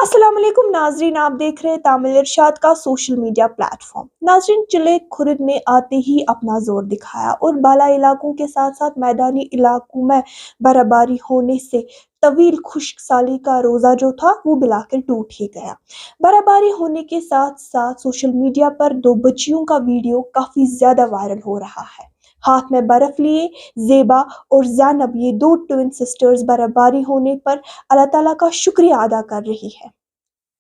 अस्सलाम वालेकुम नाजरीन, आप देख रहे हैं तामिल इरशाद का सोशल मीडिया प्लेटफॉर्म। नाजरीन, चिले खुर्द ने आते ही अपना जोर दिखाया और बाला इलाकों के साथ साथ मैदानी इलाकों में बर्फबारी होने से तवील खुश्क साली का रोजा जो था वो बिलाकर टूट ही गया। बर्फबारी होने के साथ साथ सोशल मीडिया पर दो बच्चियों का वीडियो काफी ज्यादा वायरल हो रहा है। हाथ में बर्फ लिए जेबा और जैनब, ये दो ट्विन सिस्टर्स बर्फबारी होने पर अल्लाह ताला का शुक्रिया अदा कर रही है।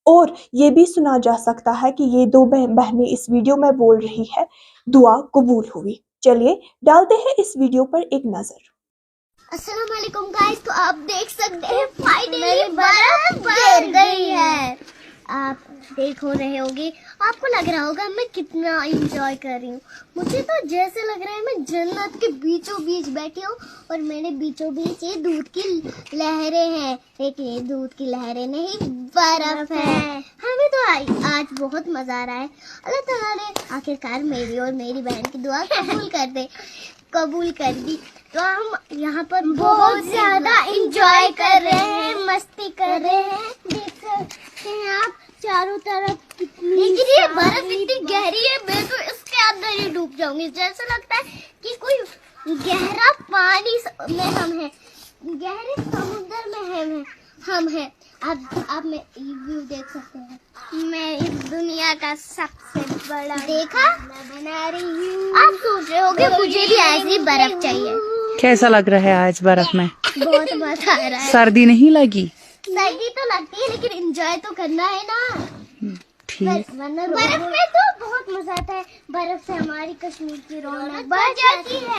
और ये भी सुना जा सकता है कि ये दो बहनें इस वीडियो में बोल रही है, दुआ कबूल हुई। चलिए डालते हैं इस वीडियो पर एक नजर। अस्सलाम वालेकुम गाइस, तो आप देख सकते हैं फाइनली बर्फ गिर गई है। आप देख हो रहे होंगे, आपको लग रहा होगा मैं कितना एंजॉय कर रही हूँ। मुझे तो जैसे लग रहा है मैं जन्नत के बीचों बीच बैठी हूँ और मेरे बीचों बीच ये दूध की लहरें हैं। लेकिन ये दूध की लहरें नहीं, बर्फ है। हमें तो आज बहुत मजा आ रहा है। अल्लाह ताला ने आखिरकार मेरी और मेरी बहन की दुआ कबूल कर दी। तो हम यहाँ पर बहुत ज्यादा एंजॉय कर रहे हैं, मस्ती कर रहे हैं। देख सकते हैं आप चारों तरफ लेकिन ये बर्फ इतनी गहरी है, मैं तो इसके अंदर ही डूब जाऊंगी। जैसा लगता है कि कोई गहरा पानी में हम हैं, गहरे समुद्र में हम हैं। आप मैं व्यू देख सकते हैं। मैं इस दुनिया का सबसे बड़ा देखा मैं बना रही हूँ। आप सोच रहे होंगे मुझे भी ऐसी बर्फ चाहिए। कैसा लग रहा है आज बर्फ में? बहुत मजा आ रहा है। सर्दी नहीं लगी? सर्दी तो लगती है लेकिन एंजॉय तो करना है ना। ठीक। बर्फ में तो बहुत मजा आता है। बर्फ से हमारी कश्मीर की रौनक बढ़ जाती है।